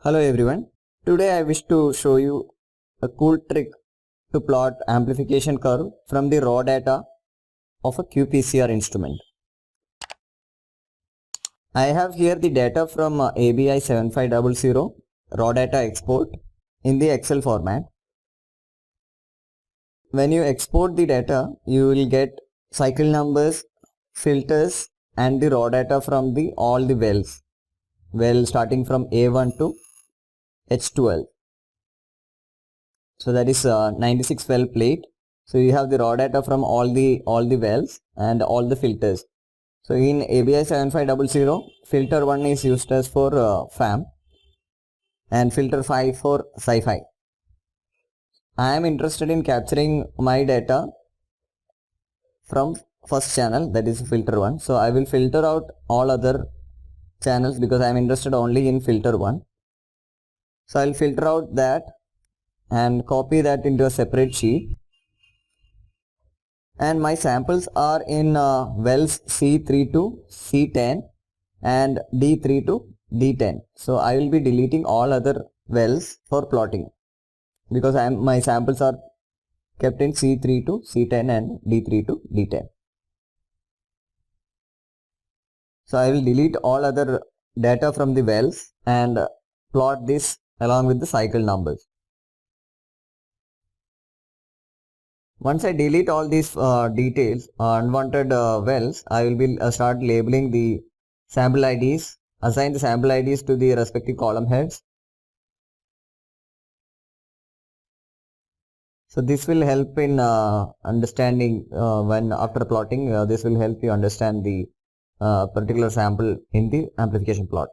Hello everyone. Today I wish to show you a cool trick to plot amplification curve from the raw data of a qPCR instrument. I have here the data from ABI 7500 raw data export in the Excel format. When you export the data, you will get cycle numbers, filters and the raw data from all the wells starting from A1 to H12. So that is 96 well plate. So you have the raw data from all the wells and all the filters. So in ABI 7500, filter 1 is used as for FAM and filter 5 for Sci-Fi. I am interested in capturing my data from first channel, that is filter 1. So I will filter out all other channels because I am interested only in filter 1. So I will filter out that and copy that into a separate sheet. And my samples are in wells C3 to C10 and D3 to D10. So I will be deleting all other wells for plotting because my samples are kept in C3 to C10 and D3 to D10. So I will delete all other data from the wells and plot this along with the cycle numbers. Once I delete all these details, unwanted wells, I will be start labeling the sample IDs, assign the sample IDs to the respective column heads. So this will help in understanding when after plotting, this will help you understand the particular sample in the amplification plot.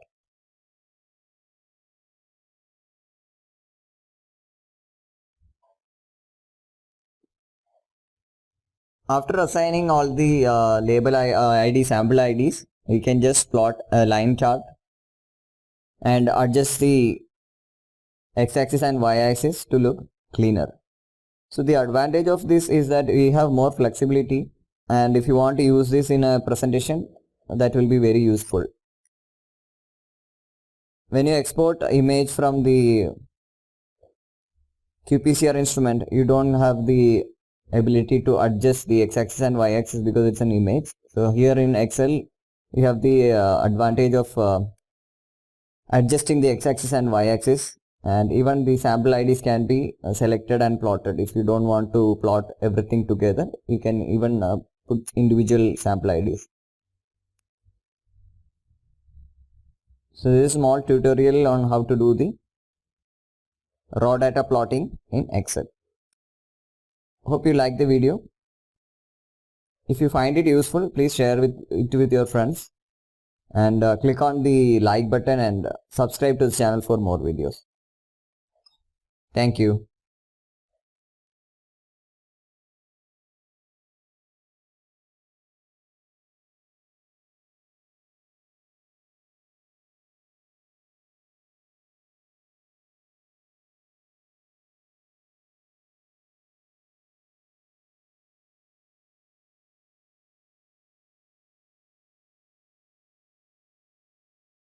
After assigning all the label ID sample IDs, we can just plot a line chart and adjust the x-axis and y-axis to look cleaner. So the advantage of this is that we have more flexibility, and if you want to use this in a presentation, that will be very useful. When you export image from the qPCR instrument, you don't have the ability to adjust the x-axis and y-axis because it's an image. So here in Excel, you have the advantage of adjusting the x-axis and y-axis, and even the sample IDs can be selected and plotted. If you don't want to plot everything together, you can even put individual sample IDs. So this is a small tutorial on how to do the raw data plotting in Excel. Hope you like the video. If you find it useful, please share it with your friends and click on the like button and subscribe to the channel for more videos. Thank you.